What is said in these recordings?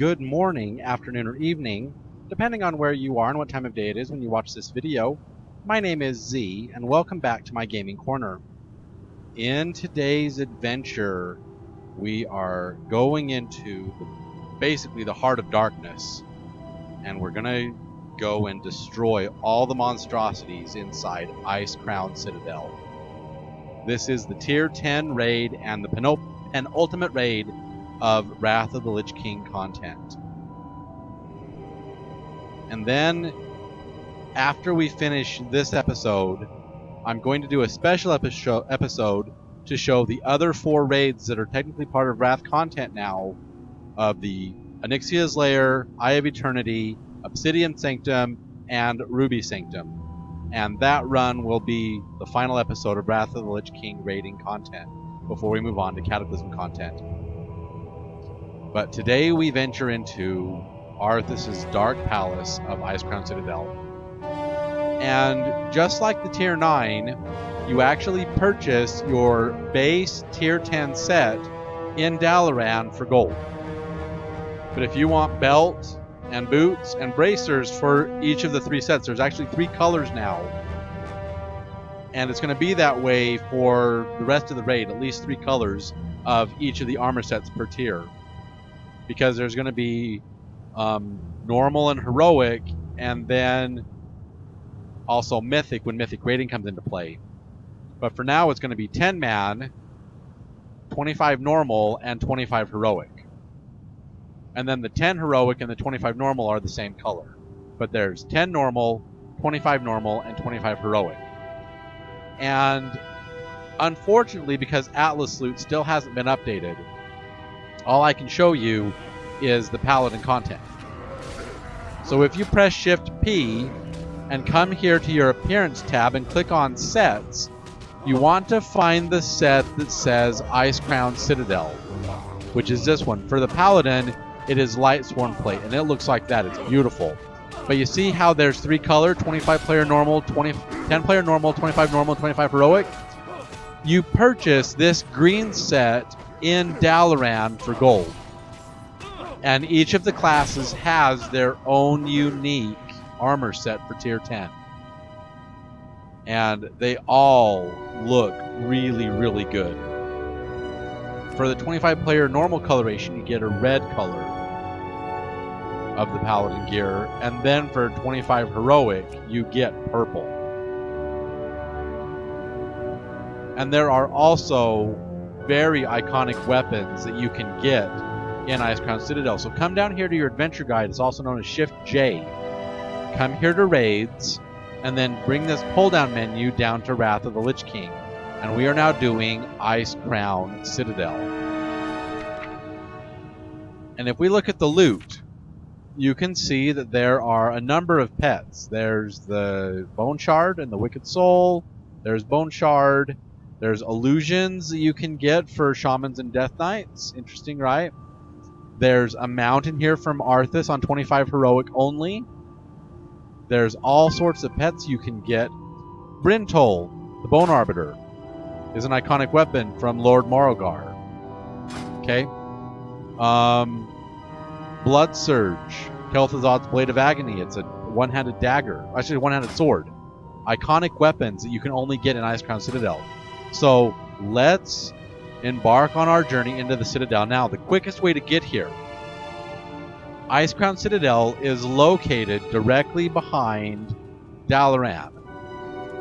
good morning, afternoon, or evening, depending on where you are and what time of day it is when you watch this video. My name is Z, and welcome back to my gaming corner. In today's adventure, we are going into basically the heart of darkness, and we're gonna go and destroy all the monstrosities inside Icecrown Citadel. This is the tier 10 raid and the penultimate raid of Wrath of the Lich King content. And then, after we finish this episode, I'm going to do a special episode to show the other 4 raids that are technically part of Wrath content now, of the Onyxia's Lair, Eye of Eternity, Obsidian Sanctum, and Ruby Sanctum. And that run will be the final episode of Wrath of the Lich King raiding content, before we move on to Cataclysm content. But today we venture into Arthas's Dark Palace of Icecrown Citadel. And just like the tier 9, you actually purchase your base tier 10 set in Dalaran for gold. But if you want belt and boots and bracers for each of the 3 sets, there's actually 3 colors now. And it's going to be that way for the rest of the raid, at least 3 colors of each of the armor sets per tier. Because there's going to be normal and heroic, and then also mythic when mythic raiding comes into play. But for now, it's going to be 10 man, 25 normal, and 25 heroic. And then the 10 heroic and the 25 normal are the same color. But there's 10 normal, 25 normal, and 25 heroic. And unfortunately, because Atlas Loot still hasn't been updated, all I can show you is the Paladin content. So if you press Shift P and come here to your Appearance tab and click on Sets, you want to find the set that says Icecrown Citadel, which is this one. For the Paladin, it is Lightsworn Plate, and it looks like that. It's beautiful. But you see how there's 3 color, 25 player normal, 10 player normal, 25 normal, 25 heroic? You purchase this green set in Dalaran for gold. And each of the classes has their own unique armor set for tier 10. And they all look really, really good. For the 25 player normal coloration, you get a red color of the Paladin gear. And then for 25 heroic, you get purple. And there are also very iconic weapons that you can get in Icecrown Citadel. So come down here to your adventure guide. It's also known as Shift J. Come here to raids, and then bring this pull down menu down to Wrath of the Lich King. And we are now doing Icecrown Citadel. And if we look at the loot, you can see that there are a number of pets. There's the Bone Shard and the Wicked Soul. There's Bone Shard. There's illusions that you can get for Shamans and Death Knights. Interesting, right? There's a mountain here from Arthas on 25 heroic only. There's all sorts of pets you can get. Brintol, the Bone Arbiter, is an iconic weapon from Lord Morrogar. Okay. Blood Surge, Kel'Thuzad's Blade of Agony. It's a one-handed dagger. Actually, a one-handed sword. Iconic weapons that you can only get in Icecrown Citadel. So let's embark on our journey into the Citadel. Now, the quickest way to get here. Icecrown Citadel is located directly behind Dalaran.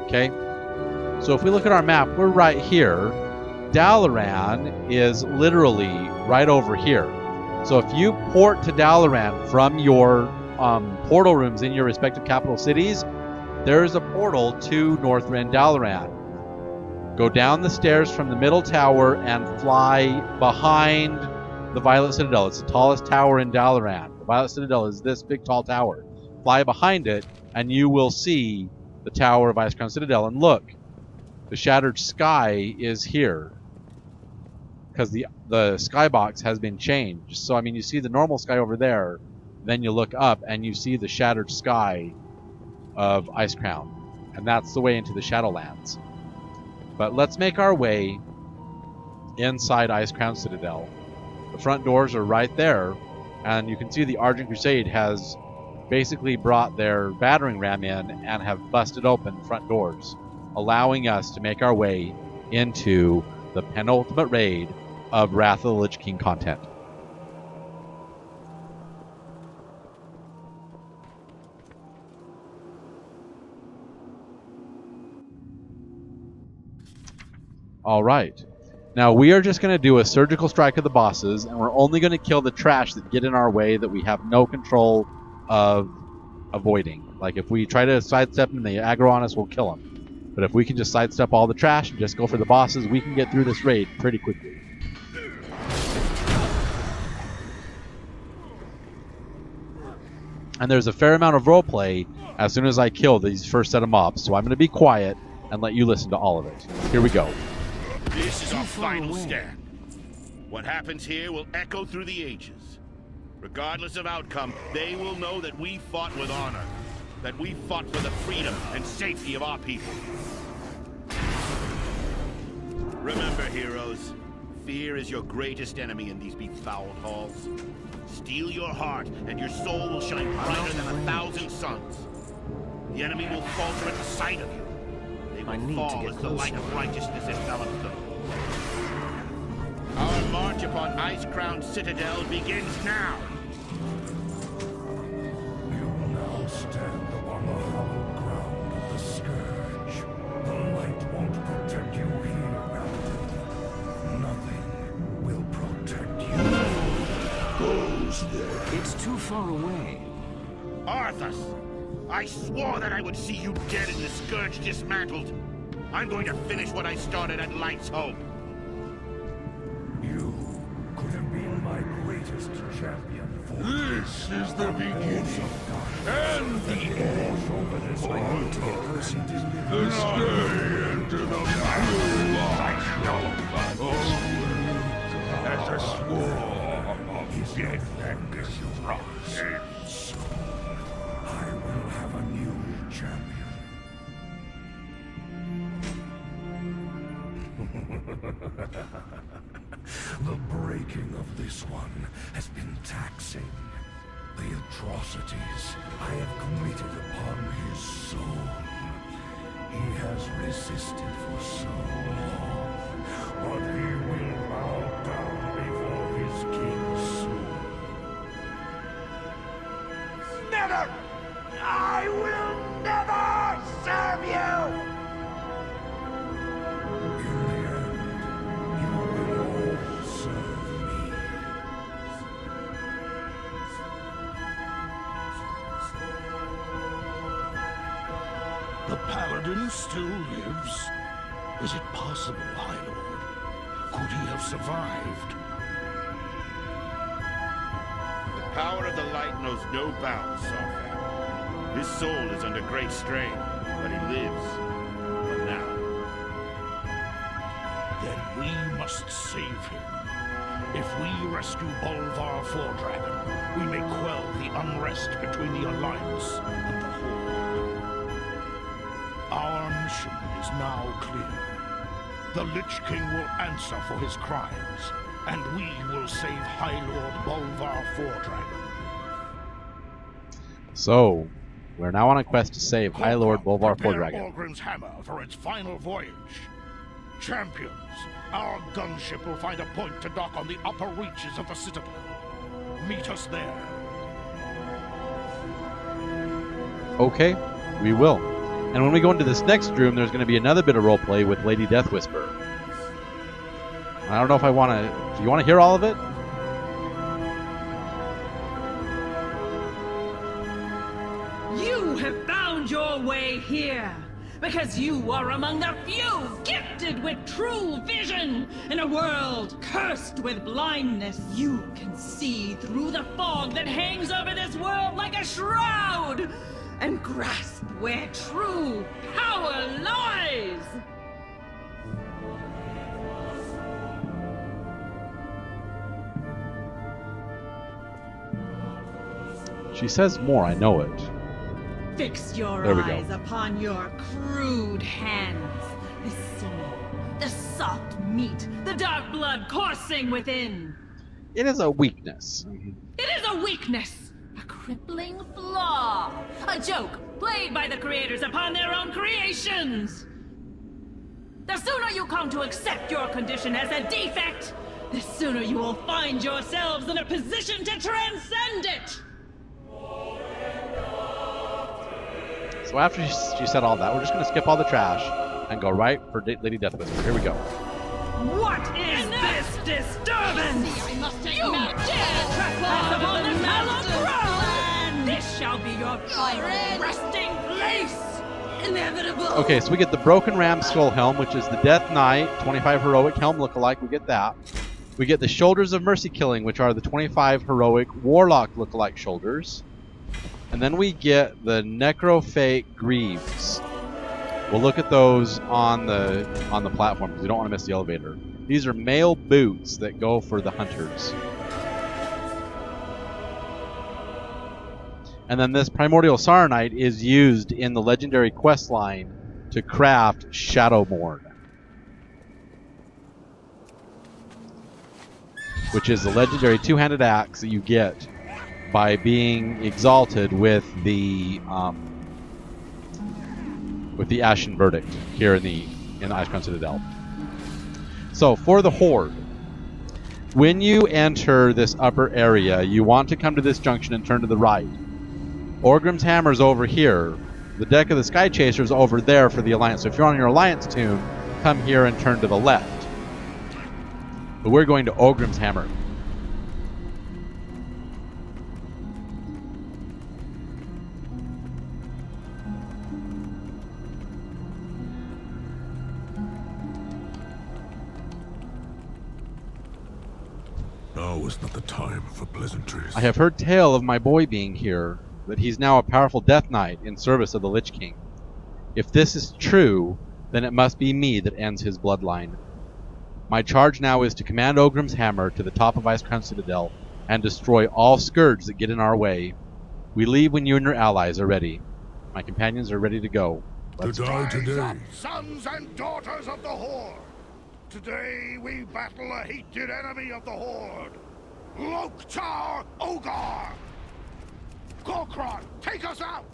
Okay? So if we look at our map, we're right here. Dalaran is literally right over here. So if you port to Dalaran from your portal rooms in your respective capital cities, there is a portal to Northrend Dalaran. Go down the stairs from the middle tower and fly behind the Violet Citadel. It's the tallest tower in Dalaran. The Violet Citadel is this big, tall tower. Fly behind it, and you will see the tower of Icecrown Citadel. And look, the Shattered Sky is here, because the skybox has been changed. So, I mean, you see the normal sky over there, then you look up, and you see the Shattered Sky of Icecrown. And that's the way into the Shadowlands. But let's make our way inside Icecrown Citadel. The front doors are right there. And you can see the Argent Crusade has basically brought their battering ram in and have busted open front doors, allowing us to make our way into the penultimate raid of Wrath of the Lich King content. All right. Now we are just going to do a surgical strike of the bosses, and we're only going to kill the trash that get in our way that we have no control of avoiding. Like if we try to sidestep them and they aggro on us, we'll kill them. But if we can just sidestep all the trash and just go for the bosses, we can get through this raid pretty quickly. And there's a fair amount of roleplay as soon as I kill these first set of mobs, so I'm going to be quiet and let you listen to all of it. Here we go. This is our final stand. What happens here will echo through the ages. Regardless of outcome, they will know that we fought with honor, that we fought for the freedom and safety of our people. Remember, heroes, fear is your greatest enemy in these befouled halls. Steel your heart, and your soul will shine brighter than 1,000 suns. The enemy will falter at the sight of you. They will fall as the light of righteousness envelops them. Our march upon Icecrown Citadel begins now. You will now stand upon the hallowed ground of the scourge. The light won't protect you here, Paladin. Nothing will protect you. Goes there. It's too far away. Arthas, I swore that I would see you dead and the scourge dismantled. I'm going to finish what I started at Light's Hope. You could have been my greatest champion. This is the beginning and the end. I need to get closer. The stay into the blue light as a swarm of dead and destruction. I will have a new champion. The breaking of this one has been taxing. The atrocities I have committed upon his soul. He has resisted for so long, but he will bow down before his king soon. Never! I will never serve you! In the end, you will all serve me. The Paladin still lives. Is it possible, High Lord? Could he have survived? The power of the light knows no bounds, Northrend. His soul is under great strain, but he lives. For now. Then we must save him. If we rescue Bolvar Fordragon, we may quell the unrest between the Alliance and the Horde. Our mission is now clear. The Lich King will answer for his crimes, and we will save High Lord Bolvar Fordragon. So, we're now on a quest to save High Lord Bolvar Prepare Fordragon. Orgrim's hammer for its final voyage. Champions, our gunship will find a point to dock on the upper reaches of the Citadel. Meet us there. Okay, we will. And when we go into this next room, there's going to be another bit of roleplay with Lady Death Whisper. I don't know if I want to... Do you want to hear all of it? You have found your way here because you are among the few gifted with true vision. In a world cursed with blindness, you can see through the fog that hangs over this world like a shroud and grasp where true power lies. She says more, I know it. Fix your There we go. eyes upon your crude hands. The soul, the soft meat, the dark blood coursing within. It is a weakness. It is a weakness, a crippling flaw, a joke played by the creators upon their own creations. The sooner you come to accept your condition as a defect, the sooner you will find yourselves in a position to transcend it! So after she said all that, we're just going to skip all the trash and go right for Lady Death Whisper. Here we go. What is this disturbance? You dare trespass upon the hallowed throne! This shall be your final resting place! Inevitable! Okay, so we get the Broken Ram Skull Helm, which is the Death Knight 25 Heroic Helm lookalike. We get that. We get the Shoulders of Mercy Killing, which are the 25 Heroic Warlock lookalike shoulders. And then we get the Necrofake Greaves. We'll look at those on the platform because we don't want to miss the elevator. These are male boots that go for the hunters. And then this Primordial Saronite is used in the legendary quest line to craft Shadowborn, which is the legendary two-handed axe that you get by being exalted with the Ashen Verdict here in the Icecrown Citadel. So for the Horde, when you enter this upper area, you want to come to this junction and turn to the right. Orgrim's Hammer's over here. The deck of the Sky Chaser's over there for the Alliance. So if you're on your Alliance tune, come here and turn to the left. But we're going to Orgrim's Hammer. Now is not the time for pleasantries. I have heard tale of my boy being here, that he's now a powerful Death Knight in service of the Lich King. If this is true, then it must be me that ends his bloodline. My charge now is to command Orgrim's Hammer to the top of Icecrown Citadel and destroy all scourge that get in our way. We leave when you and your allies are ready. My companions are ready to go. Let's To die today. Sons and daughters of the Horde! Today we battle a hated enemy of the Horde! Loktar Ogar! Gorkron, take us out!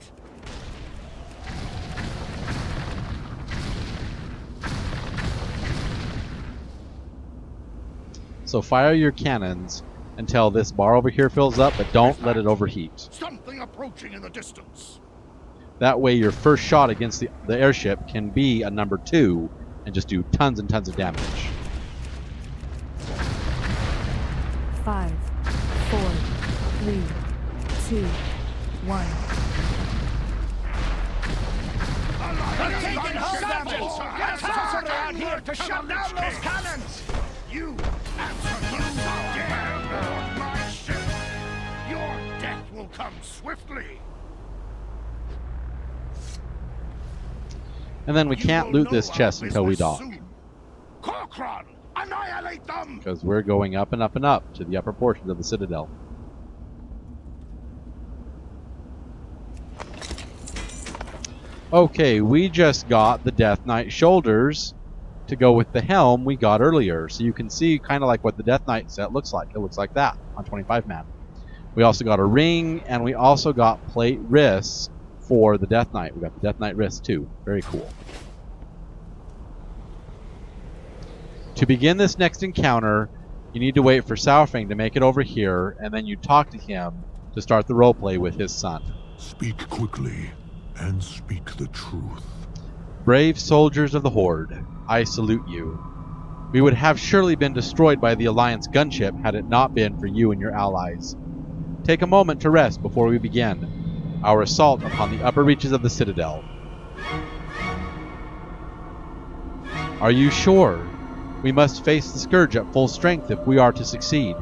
So fire your cannons until this bar over here fills up, but don't let it overheat. Something approaching in the distance. That way your first shot against the airship can be a number 2 and just do tons and tons of damage. 5, 4, 3, 2, 1. They're taking hold of get us around here to shut down those cannons! You absolute dare board my ship! Your death will come swiftly! And then we can't loot this chest until we dock, Gorkron, annihilate them! because we're going up and up and up to the upper portions of the Citadel. Okay, we just got the Death Knight shoulders to go with the helm we got earlier. So you can see kind of like what the Death Knight set looks like. It looks like that on 25 man. We also got a ring, and we also got plate wrists for the Death Knight. We got the Death Knight wrist too. Very cool. To begin this next encounter, you need to wait for Saurfang to make it over here, and then you talk to him to start the roleplay with his son. Speak quickly and speak the truth. Brave soldiers of the Horde, I salute you. We would have surely been destroyed by the Alliance gunship had it not been for you and your allies. Take a moment to rest before we begin our assault upon the upper reaches of the Citadel. Are you sure? We must face the Scourge at full strength if we are to succeed.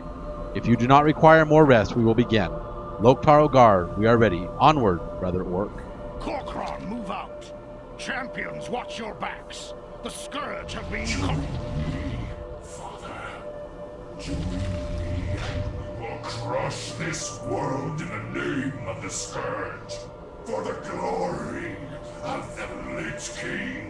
If you do not require more rest, we will begin. Loktar Ogar, we are ready. Onward, brother Orc. Gorkron, move out! Champions, watch your backs! The Scourge have been... Father, join me and we will crush this world in the name of the Scourge, for the glory of the Lich King.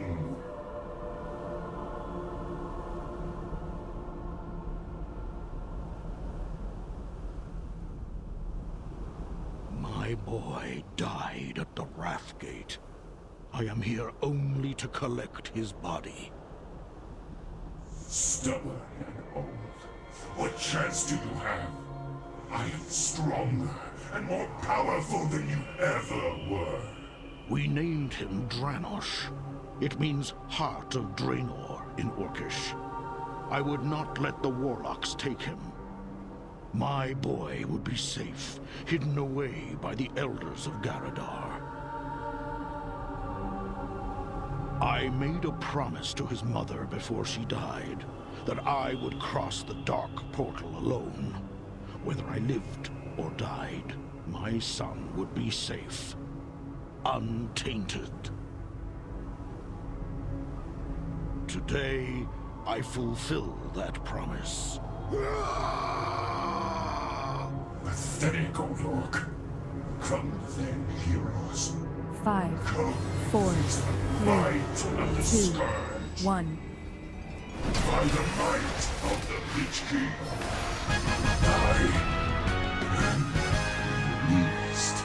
My boy died at the Wrathgate. I am here only to collect his body. Stubborn and old, what chance do you have? I am stronger and more powerful than you ever were. We named him Dranosh. It means Heart of Draenor in Orcish. I would not let the warlocks take him. My boy would be safe, hidden away by the elders of Garadar. I made a promise to his mother before she died, that I would cross the dark portal alone. Whether I lived or died, my son would be safe, untainted. Today, I fulfill that promise. Pathetic old orc. Come then, heroes. 5, Come 4, face the 3, might of the 2, scourge. 1. By the might of the Lich King, I am released.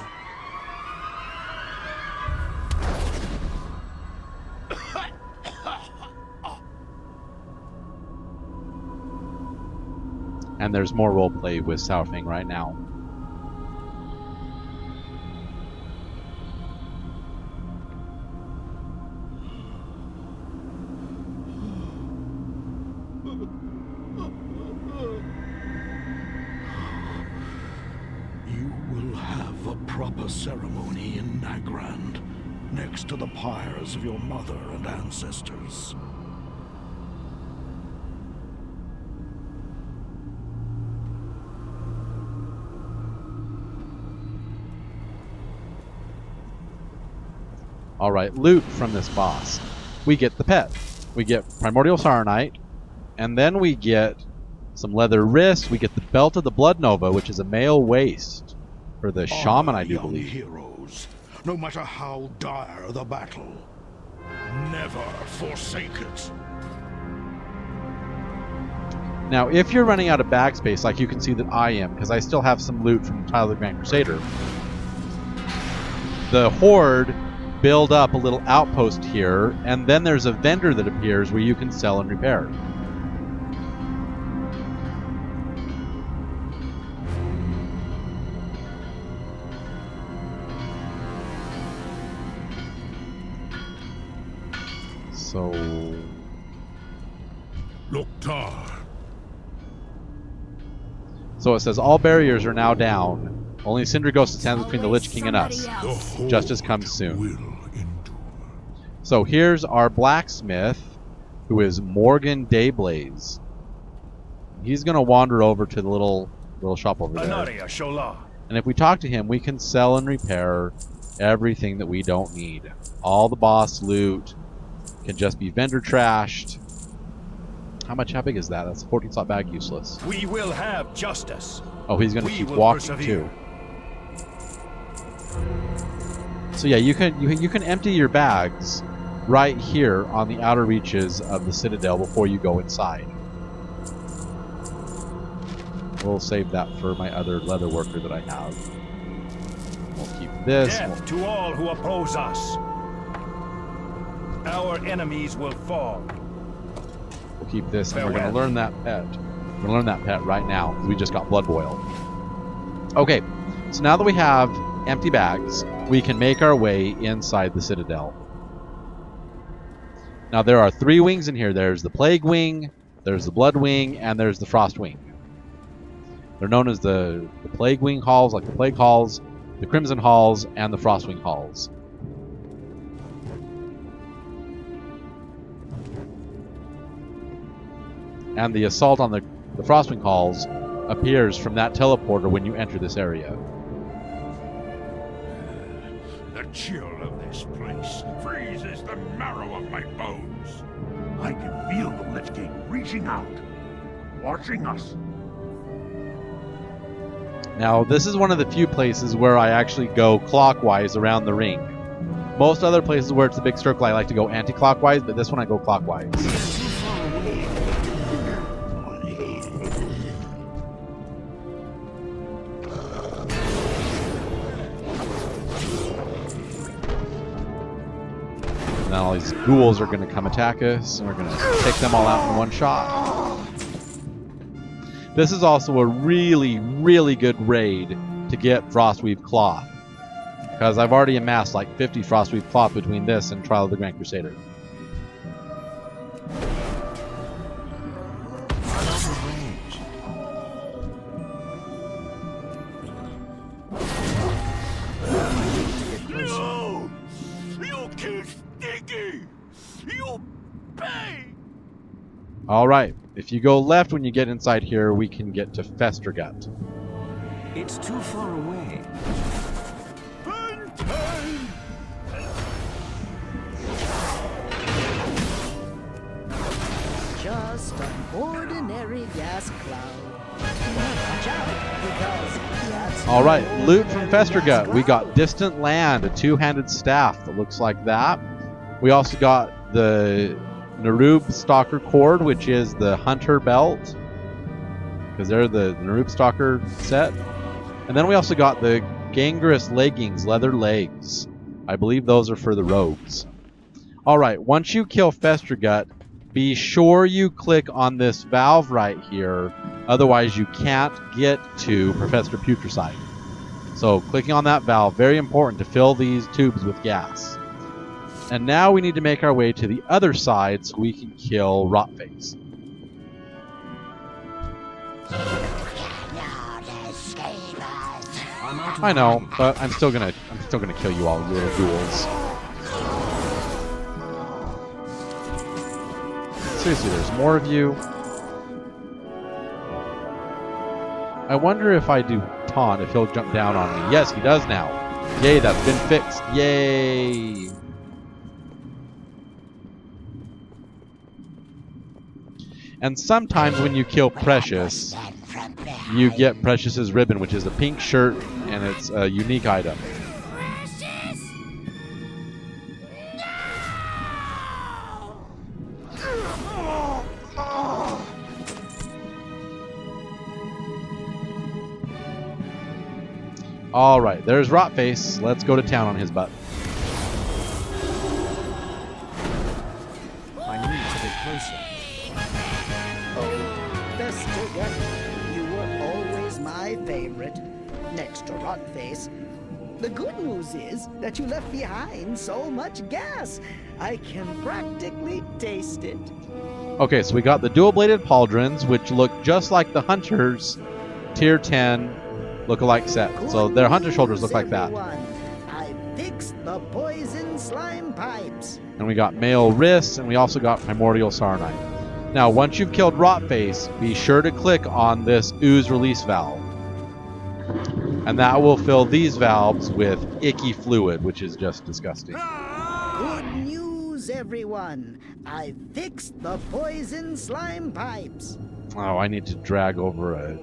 And there's more roleplay with Sourfang right now. You will have a proper ceremony in Nagrand, next to the pyres of your mother and ancestors. Alright, loot from this boss. We get the pet. We get Primordial Saronite, and then we get some leather wrists. We get the Belt of the Blood Nova, which is a male waist for the shaman, I do Young believe. heroes, no matter how dire the battle, never forsake it. Now, if you're running out of bag space, like you can see that I am, because I still have some loot from Trial of the Grand Crusader, the Horde build up a little outpost here, and then there's a vendor that appears where you can sell and repair. So... Loktar. So it says all barriers are now down. Only Sindri Ghost stands between the Lich King and us. Justice comes soon. Will endure. So here's our blacksmith, who is Morgan Dayblaze. He's gonna wander over to the little shop over there. And if we talk to him, we can sell and repair everything that we don't need. All the boss loot can just be vendor trashed. How big is that? That's a 14 slot bag, useless. We will have justice. Oh, he's gonna We keep will walking persevere. too. So yeah, you can empty your bags right here on the outer reaches of the Citadel before you go inside. We'll save that for my other leather worker that I have. We'll keep this. Death to all who oppose us. Our enemies will fall. We'll keep this, and we're Farewell. going to learn that pet. We're going to learn that pet right now. We just got Blood Boil. Okay, so now that we have empty bags, we can make our way inside the Citadel. Now there are 3 wings in here. There's the Plague Wing, there's the Blood Wing, and there's the Frost Wing. They're known as the Plague Wing Halls, like the Plague Halls, the Crimson Halls, and the Frost Wing Halls. And the assault on the Frostwing Halls appears from that teleporter when you enter this area. The chill of this place freezes the marrow of my bones. I can feel the Lich King reaching out, watching us. Now, this is one of the few places where I actually go clockwise around the ring. Most other places where it's a big circle, I like to go anti-clockwise, but this one I go clockwise. then all these ghouls are going to come attack us, and we're going to take them all out in one shot. This is also a really, really good raid to get Frostweave Cloth, because I've already amassed like 50 Frostweave Cloth between this and Trial of the Grand Crusader. Alright, if you go left when you get inside here, we can get to Festergut. It's too far away. Just an ordinary gas cloud. Watch out, because that's Alright, loot from Festergut. We got Distant Land, a two-handed staff that looks like that. We also got the Narub Stalker Cord, which is the Hunter Belt, because they're the Narub Stalker set. And then we also got the Gangrous Leggings, leather legs. I believe those are for the rogues. Alright, once you kill Festergut, be sure you click on this valve right here, otherwise you can't get to Professor Putricide. So clicking on that valve, very important to fill these tubes with gas. And now we need to make our way to the other side so we can kill Rotface. I know, but I'm still gonna kill you all, you little ghouls. Seriously, there's more of you. I wonder if I do taunt, if he'll jump down on me. Yes, he does now. Yay, that's been fixed. Yay! And sometimes when you kill Precious, you get Precious's ribbon, which is a pink shirt, and it's a unique item. Alright, there's Rotface. Let's go to town on his butt. I need to get closer. You were always my favorite, next to Rotface. The good news is that you left behind so much gas. I can practically taste it. Okay, so we got the dual-bladed pauldrons, which look just like the Hunter's Tier 10 look-alike set. So their Hunter shoulders look like that. I fixed the poison slime pipes. And we got male wrists, and we also got primordial sarnite. Now, once you've killed Rotface, be sure to click on this ooze release valve. And that will fill these valves with icky fluid, which is just disgusting. Good news, everyone. I fixed the poison slime pipes. Oh, I need to drag over a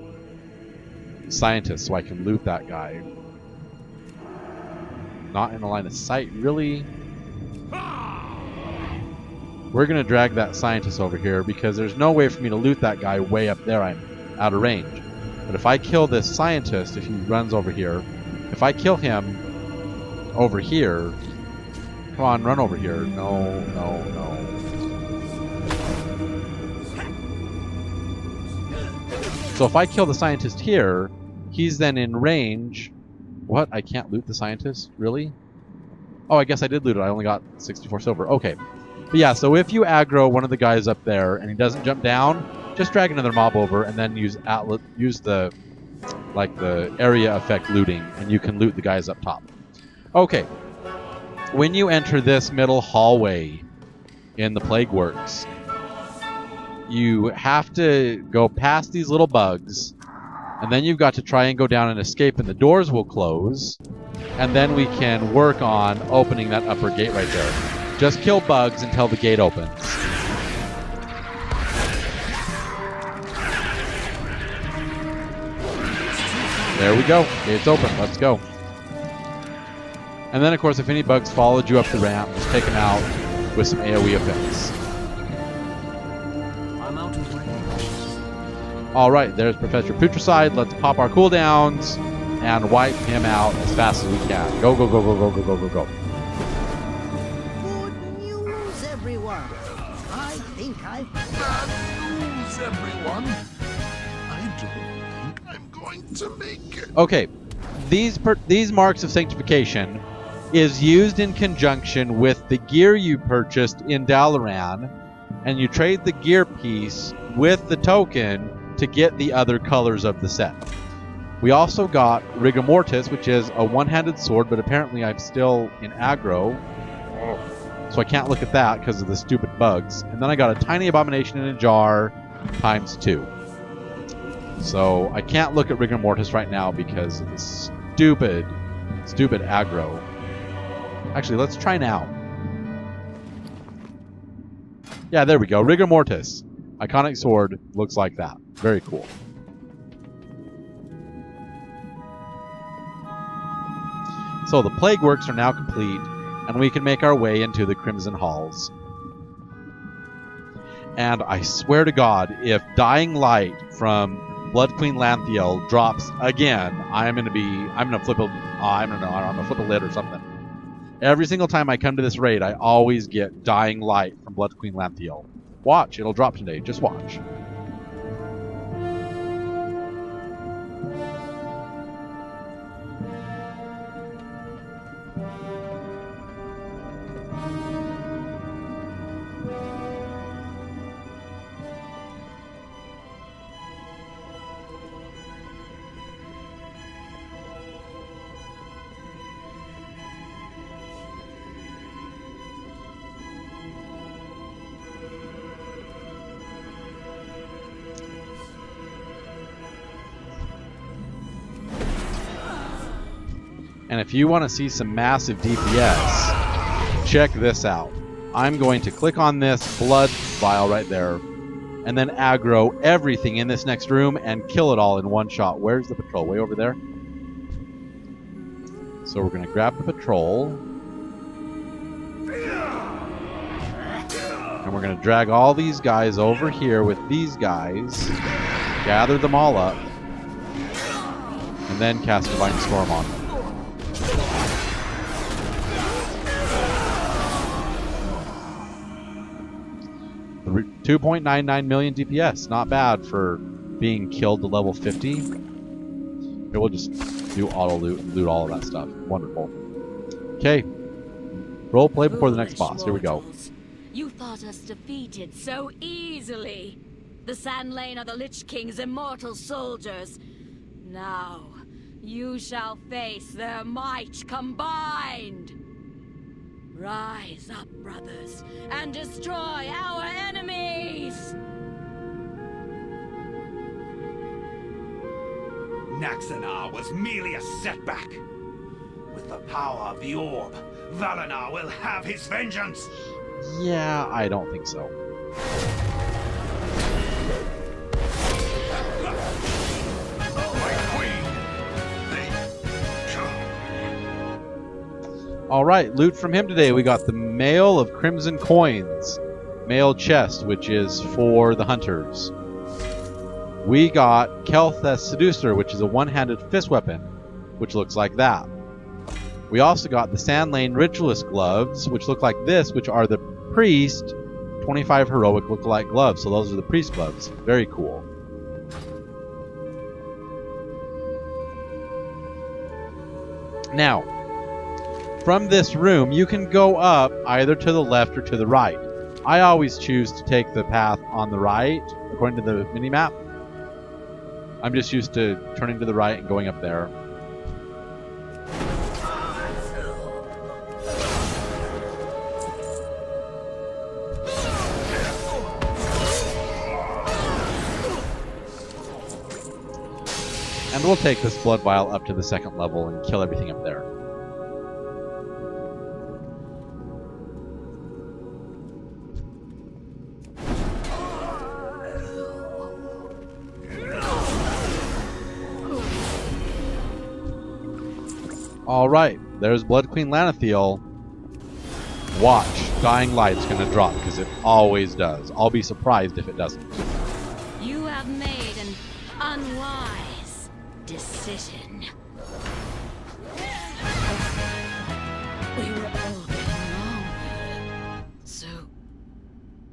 scientist so I can loot that guy. Not in the line of sight, really? We're going to drag that scientist over here because there's no way for me to loot that guy way up there. I'm out of range. But if I kill this scientist, if he runs over here, if I kill him over here, come on, run over here. No, no, no. So if I kill the scientist here, he's then in range. What? I can't loot the scientist? Really? Oh, I guess I did loot it. I only got 64 silver. Okay. But yeah, so if you aggro one of the guys up there and he doesn't jump down, just drag another mob over and then use the area effect looting, and you can loot the guys up top. Okay. When you enter this middle hallway in the Plague Works, you have to go past these little bugs, and then you've got to try and go down and escape, and the doors will close, and then we can work on opening that upper gate right there. Just kill bugs until the gate opens. There we go. Gate's open. Let's go. And then, of course, if any bugs followed you up the ramp, just take them out with some AoE effects. I'm out of range. Alright, there's Professor Putricide. Let's pop our cooldowns and wipe him out as fast as we can. Go, go, go, go, go, go, go, go, go. Good news, one. I don't think I'm going to make it. Okay, these marks of sanctification is used in conjunction with the gear you purchased in Dalaran, and you trade the gear piece with the token to get the other colors of the set. We also got Rigor Mortis, which is a one-handed sword, but apparently I'm still in aggro, so I can't look at that because of the stupid bugs. And then I got a tiny abomination in a jar ×2. So I can't look at Rigor Mortis right now because of the stupid aggro. Actually, let's try now. Yeah, there we go. Rigor Mortis. Iconic sword looks like that. Very cool. So the plague works are now complete, and we can make our way into the Crimson Halls. And I swear to God, if Dying Light from Blood Queen Lanthiel drops again, I'm gonna flip a lid or something. Every single time I come to this raid, I always get Dying Light from Blood Queen Lanthiel. Watch, it'll drop today. Just watch. And if you want to see some massive DPS, check this out. I'm going to click on this blood vial right there, and then aggro everything in this next room and kill it all in one shot. Where's the patrol? Way over there? So we're going to grab the patrol, and we're going to drag all these guys over here with these guys, gather them all up, and then cast Divine Storm on them. 2.99 million DPS, not bad for being killed to level 50. Here, we'll just do auto loot and loot all of that stuff. Wonderful. Okay, role play before the next boss. Here we go. You thought us defeated so easily. The Sand Lane are the Lich King's immortal soldiers. Now, you shall face their might combined. Rise up, brothers, and destroy our enemies! Naxanar was merely a setback. With the power of the orb, Valanar will have his vengeance! Yeah, I don't think so. Alright, loot from him today. We got the Mail of Crimson Coins. Mail chest, which is for the hunters. We got Keltheth Seducer, which is a one-handed fist weapon, which looks like that. We also got the Sand Lane Ritualist gloves, which look like this, which are the Priest 25 Heroic look-alike gloves. So those are the Priest gloves. Very cool. Now, from this room, you can go up either to the left or to the right. I always choose to take the path on the right, according to the minimap. I'm just used to turning to the right and going up there. And we'll take this blood vial up to the second level and kill everything up there. Alright, there's Blood Queen Lanthiel. Watch, Dying Light's gonna drop, because it always does. I'll be surprised if it doesn't. You have made an unwise decision. We were all getting along. So,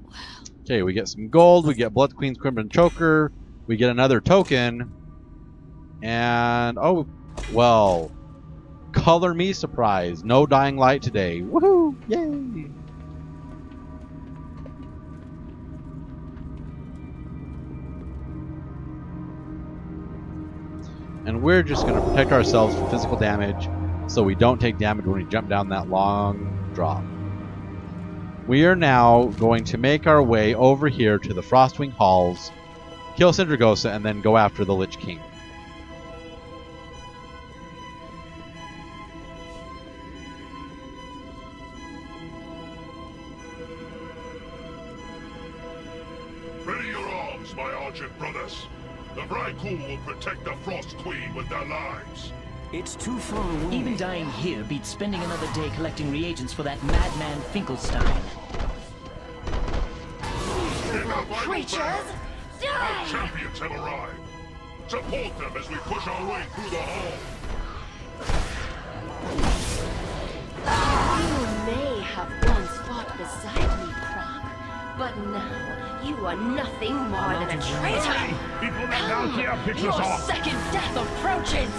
well... Okay, we get some gold, we get Blood Queen's Crimson Choker, we get another token, and oh, well, color me surprised. No Dying Light today. Woohoo! Yay! And we're just going to protect ourselves from physical damage so we don't take damage when we jump down that long drop. We are now going to make our way over here to the Frostwing Halls, kill Sindragosa, and then go after the Lich King. Ready your arms, my argent brothers. The Vrykul will protect the Frost Queen with their lives. It's too far away. Even dying here beats spending another day collecting reagents for that madman Finkelstein. Creatures, Our die! champions have arrived. Support them as we push our way through the hall. You may have once fought beside me, Croc, but now you are nothing more than a traitor. People that down here pitch us Your off. second death approaches.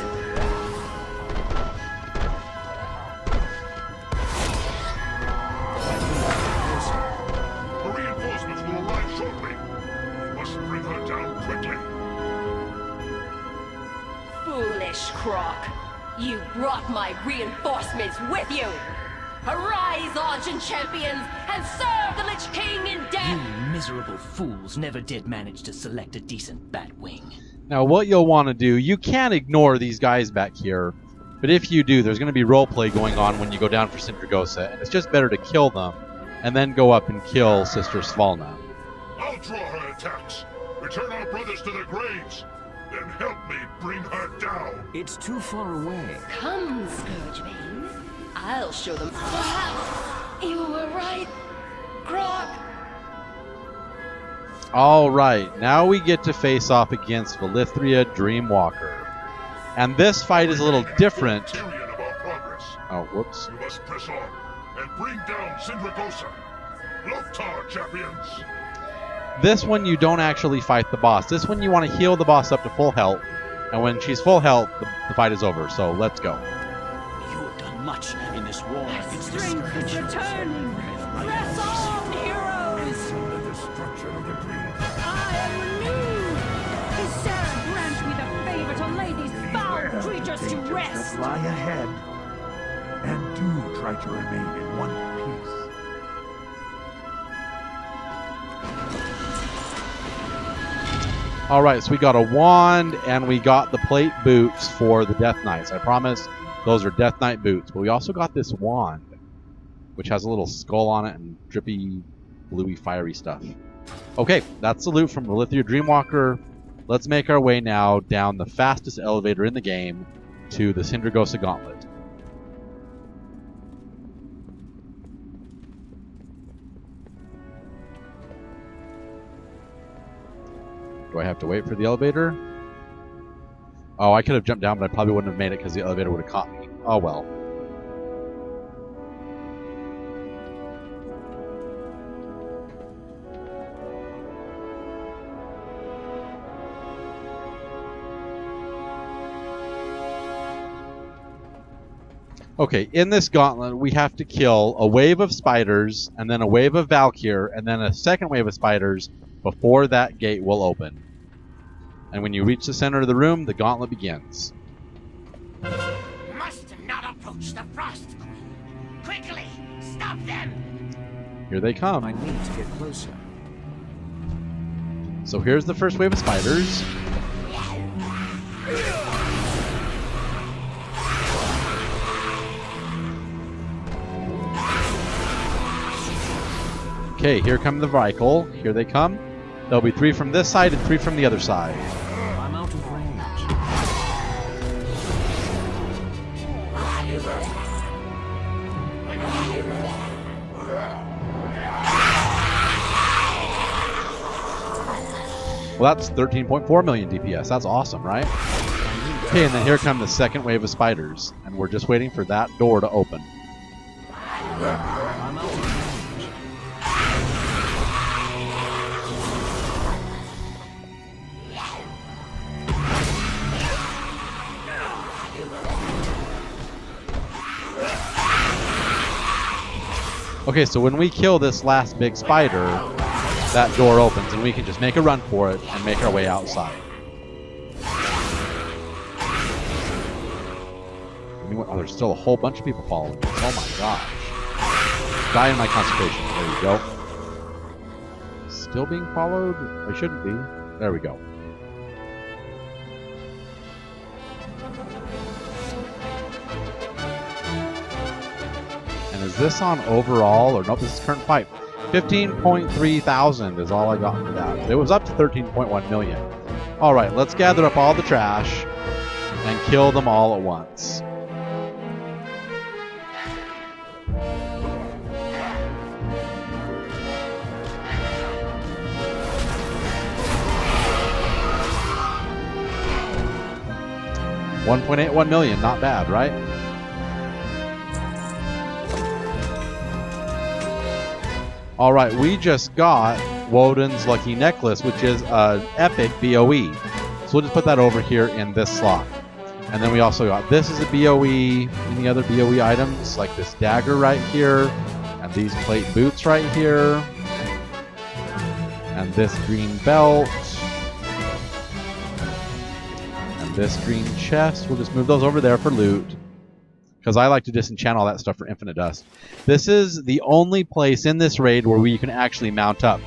The reinforcements will arrive shortly. We must bring her down quickly. Foolish Croc. You brought my reinforcements with you. Arise, Argent Champions, and serve the Lich King in death! You miserable fools never did manage to select a decent Batwing. Now what you'll want to do, you can't ignore these guys back here, but if you do, there's going to be roleplay going on when you go down for Sindragosa, and it's just better to kill them, and then go up and kill Sister Svalna. I'll draw her attacks. Return our brothers to their graves. Then help me bring her down. It's too far away. Come, Scourge Veins. I'll show them. Perhaps you were right, Croc. Alright, now we get to face off against Valithria Dreamwalker. And this fight is a little different. Tyrion of our progress. Oh, whoops. You must press on and bring down Sindragosa. Loktar, champions. This one you don't actually fight the boss. This one you want to heal the boss up to full health. And when she's full health, the fight is over. So let's go. You have done much in this war against the Strength is scourge. returning. Press on, heroes! The destruction of the dream. I am renewed. Isera grant me the favor to lay these foul creatures to rest. Lie ahead. And do try to remain in one piece. Alright, so we got a wand and we got the plate boots for the Death Knights. I promise those are Death Knight boots. But we also got this wand, which has a little skull on it and drippy, bluey, fiery stuff. Okay, that's the loot from Valithria Dreamwalker. Let's make our way now down the fastest elevator in the game to the Sindragosa Gauntlet. Do I have to wait for the elevator? Oh, I could have jumped down, but I probably wouldn't have made it because the elevator would have caught me. Oh well. Okay, in this gauntlet, we have to kill a wave of spiders, and then a wave of Valkyr, and then a second wave of spiders before that gate will open. And when you reach the center of the room, the gauntlet begins. Must not approach the Frost Queen. Quickly, stop them! Here they come. I need to get closer. So here's the first wave of spiders. Okay, here come the Vrykul. Here they come. There'll be 3 from this side and 3 from the other side. I'm out of range. Well, that's 13.4 million DPS. That's awesome, right? Okay, and then here come the second wave of spiders. And we're just waiting for that door to open. I'm out of range. Okay, so when we kill this last big spider, that door opens and we can just make a run for it and make our way outside. Oh, there's still a whole bunch of people following us. Oh my gosh. Die in my concentration. There you go. Still being followed? I shouldn't be. There we go. And is this on overall? Or nope, this is current fight. 15.3 thousand is all I got for that. It was up to 13.1 million. Alright, let's gather up all the trash and kill them all at once. $1.81 million, not bad, right? Alright, we just got Woden's Lucky Necklace, which is an epic BOE. So we'll just put that over here in this slot. And then we also got, this is a BOE, any other BOE items, like this dagger right here, and these plate boots right here, and this green belt, and this green chest. We'll just move those over there for loot, because I like to disenchant all that stuff for infinite dust. This is the only place in this raid where we can actually mount up.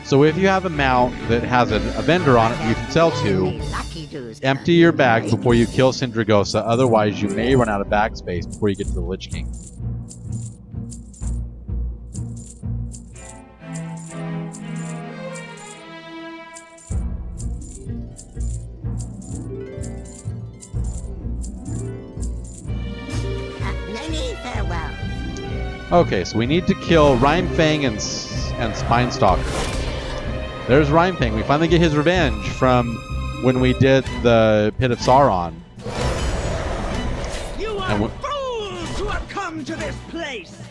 So if you have a mount that has a vendor on it you can sell to, empty your bags before you kill Sindragosa, otherwise you may run out of bag space before you get to the Lich King. Okay, so we need to kill Rhymefang and Spinestalker. There's Rhymefang. We finally get his revenge from when we did the Pit of Sauron. You are fools who have come to this place!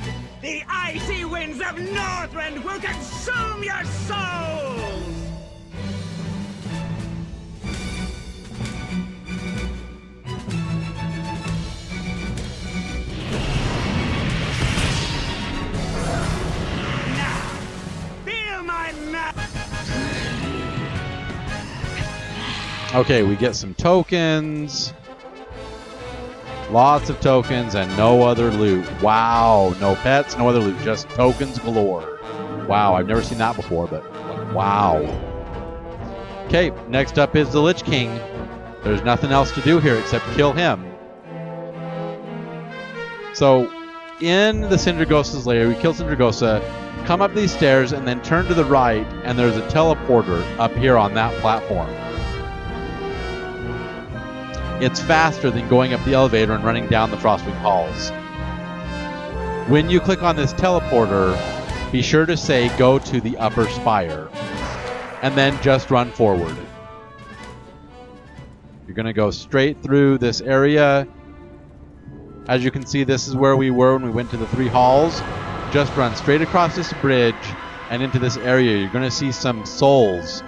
The icy winds of Northrend will consume your souls! Okay, we get some tokens. Lots of tokens and no other loot. Wow, no pets, no other loot, just tokens galore. Wow, I've never seen that before, but wow. Okay, next up is the Lich King. There's nothing else to do here except kill him. So, in the Sindragosa's lair, we kill Sindragosa, come up these stairs, and then turn to the right, and there's a teleporter up here on that platform. It's faster than going up the elevator and running down the Frostwing halls. When you click on this teleporter, be sure to say go to the upper spire, and then just run forward. You're going to go straight through this area. As you can see, this is where we were when we went to the 3 halls. Just run straight across this bridge and into this area. You're going to see some souls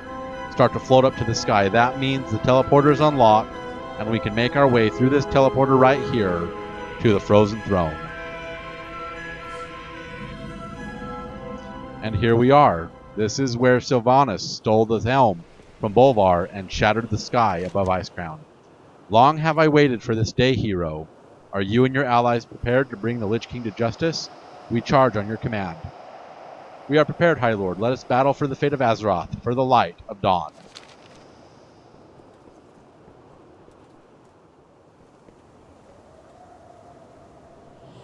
start to float up to the sky. That means the teleporter is unlocked, and we can make our way through this teleporter right here to the Frozen Throne. And here we are. This is where Sylvanas stole the helm from Bolvar and shattered the sky above Icecrown. Long have I waited for this day, hero. Are you and your allies prepared to bring the Lich King to justice? We charge on your command. We are prepared, High Lord. Let us battle for the fate of Azeroth, for the light of dawn.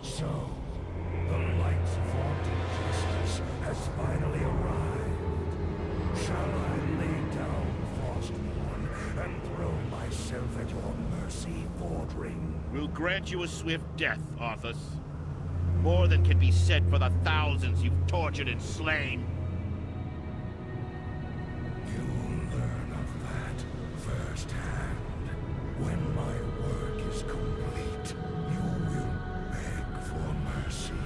So, the light's vaunted justice has finally arrived. Shall I lay down Frostmourne and throw myself at your mercy, Fordring? We'll grant you a swift death, Arthas. More than can be said for the thousands you've tortured and slain. You'll learn of that firsthand. When my work is complete, you will beg for mercy,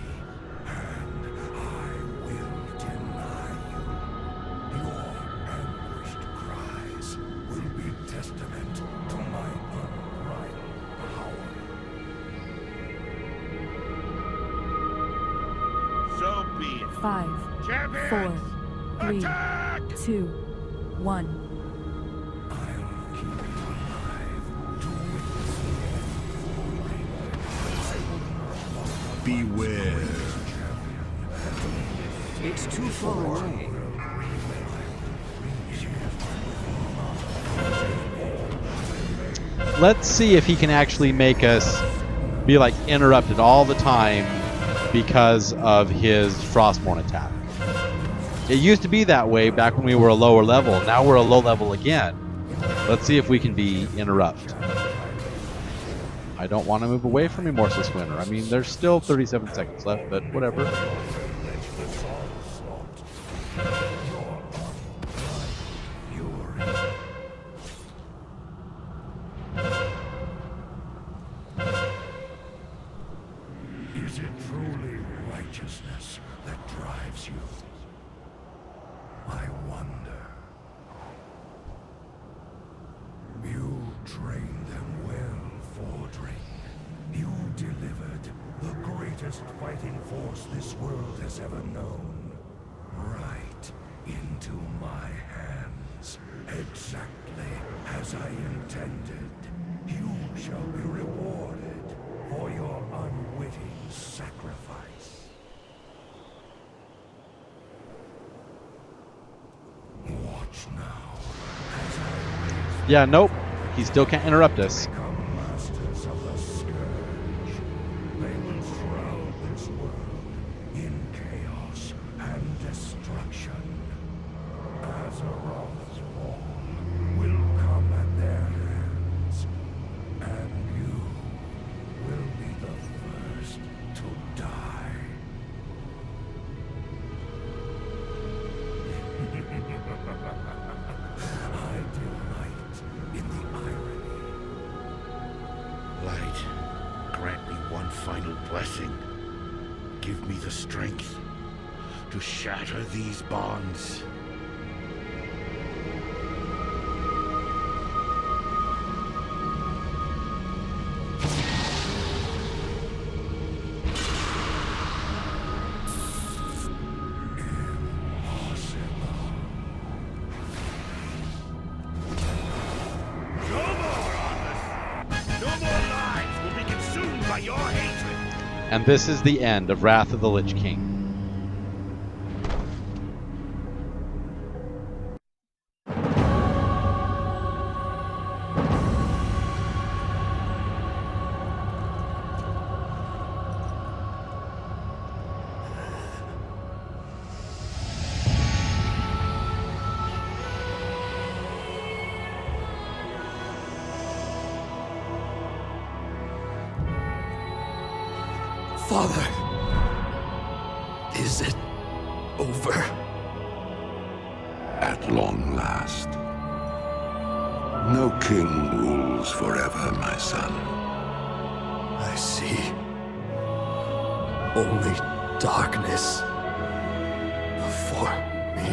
and I will deny you. Your anguished cries will be testament to my unbridled power. So 5, 4, 3, 2, 1. Beware. It's too far away. Let's see if he can actually make us be like interrupted all the time because of his Frostmourne attack. It used to be that way back when we were a lower level. Now we're a low level again. Let's see if we can be interrupt. I don't want to move away from Remorseless Winter. I mean, there's still 37 seconds left, but whatever. Is it truly righteousness that drives you? I wonder. You trained them well, Fordring. You delivered the greatest fighting force this world has ever known. Right into my hands. Exactly as I intended. You shall be rewarded for your unwitting sacrifice. Watch now as I raise Yeah, nope. He still can't interrupt us. become masters of the scourge. They will shroud this world in chaos and destruction. Azeroth's fall will come at their hands, and you will be the first to die. I delight in the irony. Light, grant me one final blessing. Give me the strength to shatter these bonds. And this is the end of Wrath of the Lich King. Father, is it over? At long last. No king rules forever, my son. I see. Only darkness before me.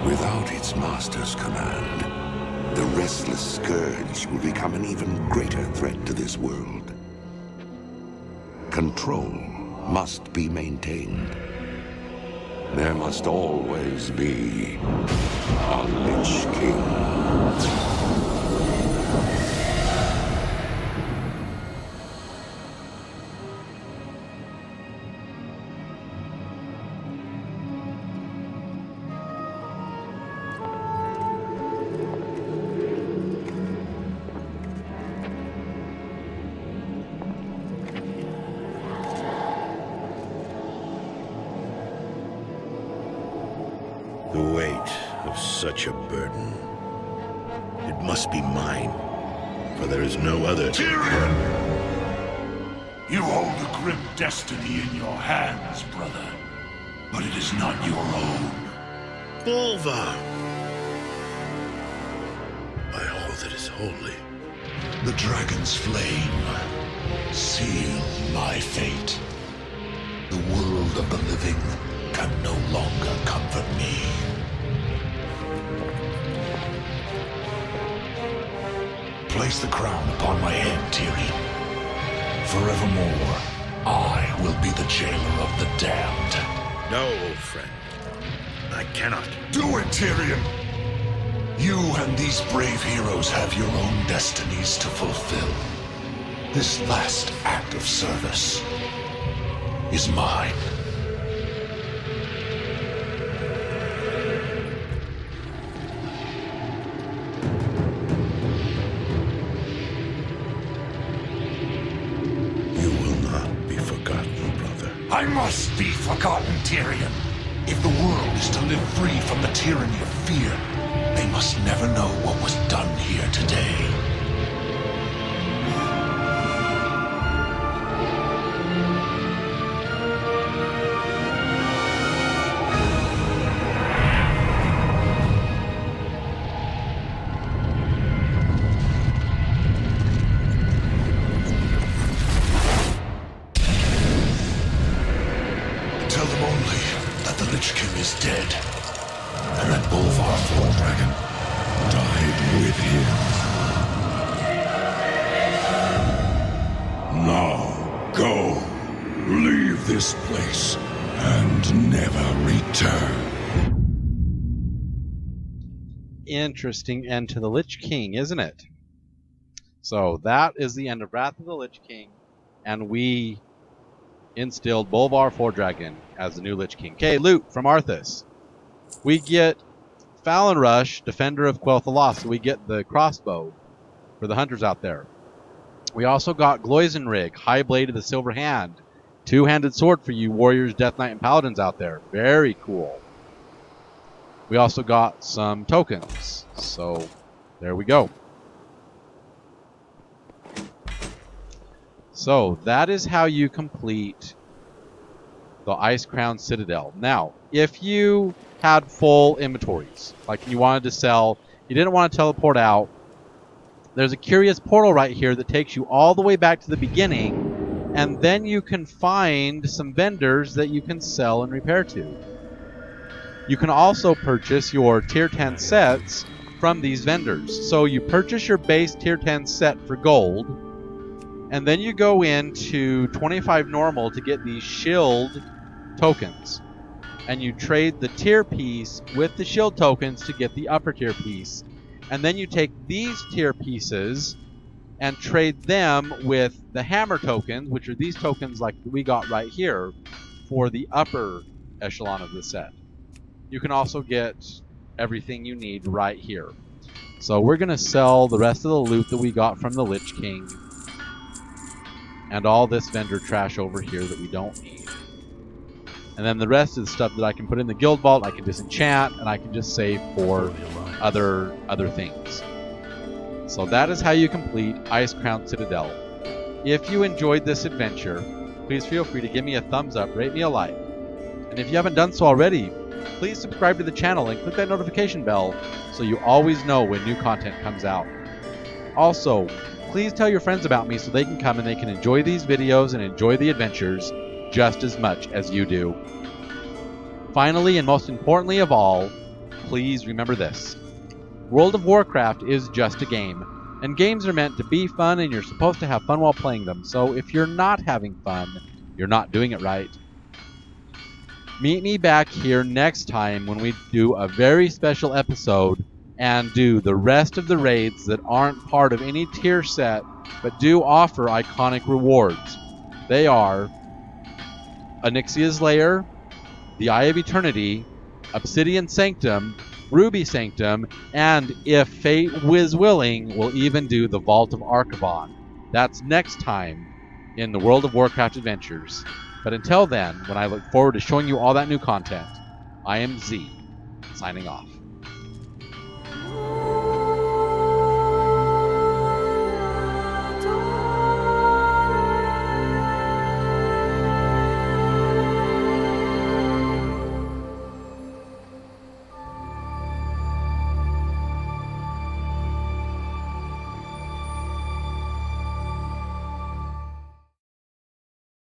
Without its master's command, the restless scourge will become an even greater threat to this world. Control must be maintained. There must always be a Lich King. The weight of such a burden. It must be mine, for there is no other. Tyrion! You hold a grim destiny in your hands, brother. But it is not your own. Bolvar! By all that is holy. The dragon's flame. Seal my fate. The world of the living can no longer comfort me. Place the crown upon my head, Tyrion. Forevermore, I will be the jailer of the damned. No, old friend. I cannot. Do it, Tyrion! You and these brave heroes have your own destinies to fulfill. This last act of service is mine. You will not be forgotten, brother. I must be forgotten, Tyrion. If the world is to live free from the tyranny of fear, they must never know what was done here today. Tell them only that the Lich King is dead, and that Bolvar Dragon Died with him. Now, go. Leave this place and never return. Interesting end to the Lich King, isn't it? So that is the end of Wrath of the Lich King, and we instilled Bolvar Dragon as the new Lich King. Okay, loot from Arthas. We get Fallon Rush, Defender of Quel'Tha Lost, so we get the crossbow for the hunters out there. We also got Gloisenrig, High Blade of the Silver Hand, two-handed sword for you warriors, Death Knight, and paladins out there. Very cool. We also got some tokens, so there we go. So that is how you complete the Icecrown Citadel. Now, if you had full inventories, like you wanted to sell, you didn't want to teleport out, there's a curious portal right here that takes you all the way back to the beginning, and then you can find some vendors that you can sell and repair to. You can also purchase your tier 10 sets from these vendors. So you purchase your base tier 10 set for gold, and then you go into 25 normal to get these shield tokens. And you trade the tier piece with the shield tokens to get the upper tier piece. And then you take these tier pieces and trade them with the hammer tokens, which are these tokens like we got right here, for the upper echelon of the set. You can also get everything you need right here. So we're going to sell the rest of the loot that we got from the Lich King and all this vendor trash over here that we don't need. And then the rest of the stuff that I can put in the guild vault, I can disenchant, and I can just save for other things. So that is how you complete Icecrown Citadel. If you enjoyed this adventure, please feel free to give me a thumbs up, rate me a like. And if you haven't done so already, please subscribe to the channel and click that notification bell so you always know when new content comes out. Also, please tell your friends about me so they can come and they can enjoy these videos and enjoy the adventures just as much as you do. Finally, and most importantly of all, please remember this. World of Warcraft is just a game, and games are meant to be fun and you're supposed to have fun while playing them, so if you're not having fun, you're not doing it right. Meet me back here next time when we do a very special episode and do the rest of the raids that aren't part of any tier set but do offer iconic rewards. They are Onyxia's Lair, the Eye of Eternity, Obsidian Sanctum, Ruby Sanctum, and if fate is willing, we'll even do the Vault of Archivon. That's next time in the World of Warcraft Adventures. But until then, when I look forward to showing you all that new content, I am Z, signing off.